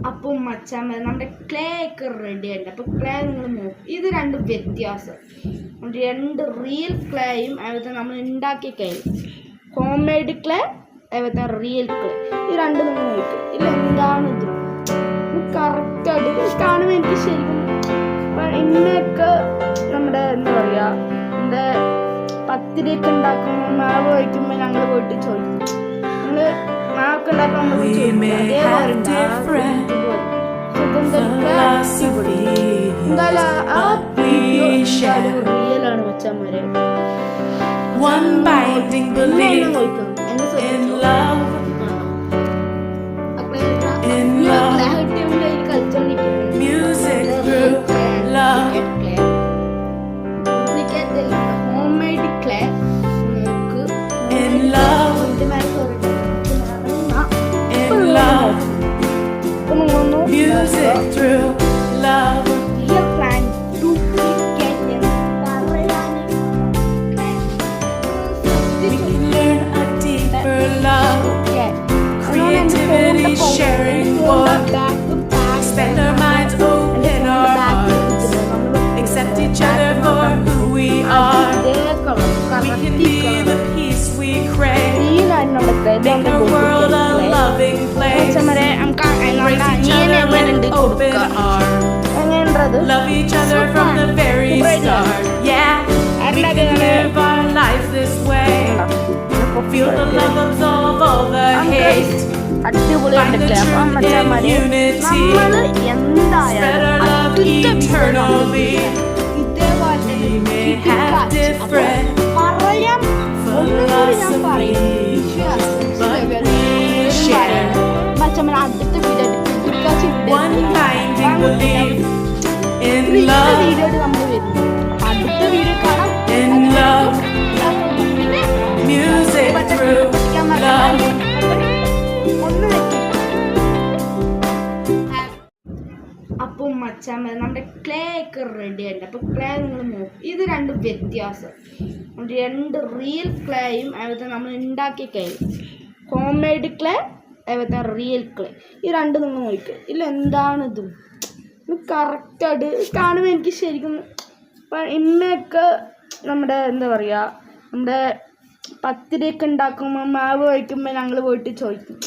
അപ്പം മച്ചാൻ നമ്മുടെ ക്ലേ ഒക്കെ റെഡി ആയിട്ട്. അപ്പോൾ ക്ലേ നിങ്ങൾ നോക്കും, ഇത് രണ്ടും വ്യത്യാസം. രണ്ട് റിയൽ ക്ലേയും അതുപോലെ നമ്മൾ ഉണ്ടാക്കിയ ക്ലേ, ഹോം മെയ്ഡ് ക്ലേ അതുപോലെ റിയൽ ക്ലേ, ഈ രണ്ടും നിങ്ങൾ നോക്കും. ഇതിൽ എന്താണ് ഇത് കറക്റ്റായിട്ട് കാണുമ്പോൾ എനിക്ക് ശരിക്കും ഇന്നൊക്കെ നമ്മുടെ എന്താ പറയുക, എൻ്റെ പത്തിരിയൊക്കെ ഉണ്ടാക്കുമ്പോൾ മാവ് വയ്ക്കുമ്പോൾ ഞങ്ങൾ പോയിട്ട് ചോദിക്കും, ഞങ്ങൾ മാവൊക്കെ ഉണ്ടാക്കുമ്പോൾ നമ്മൾ ചോദിക്കും എന്തായാലും ആ റിയലാണ് മച്ചാന്മാരെ. Music through love. Real plan to get them. We can learn a deeper love. Creativity, sharing what. Expand our minds, open our hearts. Accept each other for who we are. We can be the peace we crave. Make our world a loving place. Embrace each other with open arms. Love each other from the very start. Yeah, we can live our lives this way. Feel the love absolve all the hate. Find the truth in unity. Spread our love eternally. We may have different philosophies, but we share one binding belief in love. In love, music through love. അപ്പം മച്ചാൻ നമ്മുടെ clay ഒക്കെ ready ആയിട്ട്. അപ്പോൾ clay നിങ്ങൾ നോക്കും, ഇത് രണ്ടും വ്യത്യാസം. രണ്ട് റിയൽ ക്ലേയും അതുപോലെ നമ്മൾ ഉണ്ടാക്കിയ ക്ലേ, ഹോം മെയ്ഡ് ക്ലേ അതുപോലെ റിയൽ ക്ലേ, ഈ രണ്ടും നിങ്ങൾ നോക്കുക. ഇതിൽ എന്താണ് ഇത് കറക്റ്റായിട്ട് കാണുമ്പോൾ എനിക്ക് ശരിക്കും ഇന്നൊക്കെ നമ്മുടെ എന്താ പറയുക, നമ്മുടെ പത്തിരിയൊക്കെ ഉണ്ടാക്കുമ്പോൾ മാവ് വയ്ക്കുമ്പോൾ ഞങ്ങൾ പോയിട്ട് ചോദിക്കും,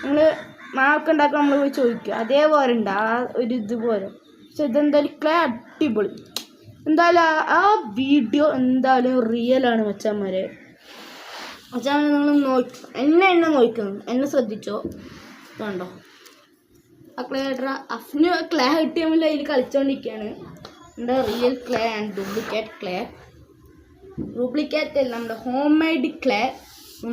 ഞങ്ങൾ മാവൊക്കെ ഉണ്ടാക്കുമ്പോൾ നമ്മൾ പോയി ചോദിക്കും, അതേപോലെ ഉണ്ട് ആ ഒരു ഇതുപോലെ. പക്ഷെ ഇതെന്തായാലും ക്ലേ അടിപൊളി. എന്തായാലും ആ വീഡിയോ എന്തായാലും റിയലാണ് മച്ചാന്മാരെ. മച്ചാന്മാരെ നിങ്ങൾ എന്നെ നോക്കണം, എന്നെ ശ്രദ്ധിച്ചോ, കണ്ടോ ആ ക്ലേ അഫ്ന് ക്ലേ കിട്ടിയപ്പോൾ അതിൽ കളിച്ചുകൊണ്ടിരിക്കുകയാണ്. നമ്മുടെ real clay and duplicate clay. Duplicate അല്ല, നമ്മുടെ ഹോം മെയ്ഡ് ക്ലേ.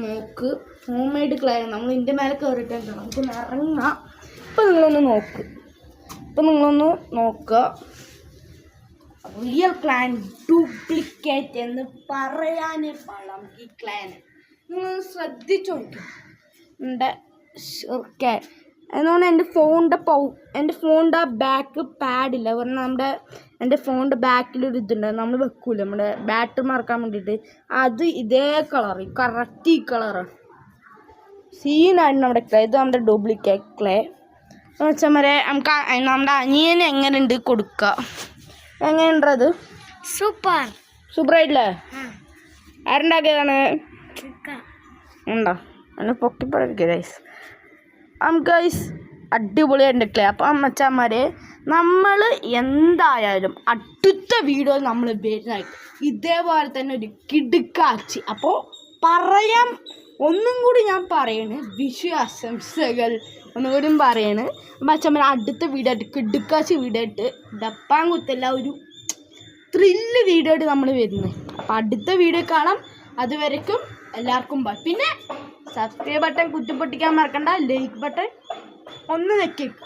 നോക്ക്, ഹോം മെയ്ഡ് ക്ലേ നമ്മൾ ഇതിൻ്റെ മേലെ കയറിയിട്ടുണ്ട്, നമുക്ക് ഇറങ്ങാം. ഇപ്പം നിങ്ങളൊന്ന് നോക്കുക. റിയൽ ക്ലേ ഡ്യൂപ്ലിക്കേറ്റ് എന്ന് പറയാനേ പാടാം ഈ ക്ലേനെ. നിങ്ങൾ ശ്രദ്ധിച്ചു നോക്കും. എൻ്റെ അതുകൊണ്ട് എൻ്റെ ഫോണിൻ്റെ ബാക്ക് പാഡില്ല, പറഞ്ഞാൽ എൻ്റെ ഫോണിൻ്റെ ബാക്കിലൊരു ഇതുണ്ട്, നമ്മൾ വെക്കൂല നമ്മുടെ ബാറ്ററി മറക്കാൻ വേണ്ടിയിട്ട്. അത് ഇതേ കളർ, കറക്റ്റ് ഈ കളറാണ്, സീനായിരുന്നു നമ്മുടെ ക്ലേ. ഇത് നമ്മുടെ ഡ്യൂപ്ലിക്കേറ്റ് ക്ലേ. വെച്ചാൽ നമുക്ക് നമ്മുടെ അനിയന് എങ്ങനെയുണ്ട് കൊടുക്കുക. എങ്ങനെയുണ്ടത്? സൂപ്പറായിട്ടില്ലേ? ആരുണ്ടാക്കിയതാണ്? ഉണ്ടോ? എന്നെ പൊക്കിപ്പറയ്ക്കുക ഗൈസ്. ഗൈസ് അടിപൊളിയായിട്ട് ക്ലേ. അപ്പം മച്ചാന്മാരെ നമ്മൾ എന്തായാലും അടുത്ത വീഡിയോ നമ്മൾ വരുന്നതായിട്ട് ഇതേപോലെ തന്നെ ഒരു കിടുക്കാച്ചി. അപ്പോൾ ഒന്നും കൂടി ഞാൻ പറയണ്, വിഷു ആശംസകൾ ഒന്നുകൂടി പറയണ് മച്ചാന്മാരെ. അടുത്ത വീഡിയോ ആയിട്ട് കിടുക്കാച്ചി വീഡിയോ ആയിട്ട് ഡപ്പാൻ കുത്തല്ല ഒരു ത്രില്ല് വീഡിയോ ആയിട്ട് നമ്മൾ വരുന്നത്. അപ്പം അടുത്ത വീഡിയോ കാണാം. അതുവരയ്ക്കും എല്ലാവർക്കും ബൈ. പിന്നെ സബ്സ്ക്രൈബ് ബട്ടൺ കുത്തിപ്പൊട്ടിക്കാൻ മറക്കണ്ട, ലൈക്ക് ബട്ടൺ ഒന്ന് നെക്കിക്കുക.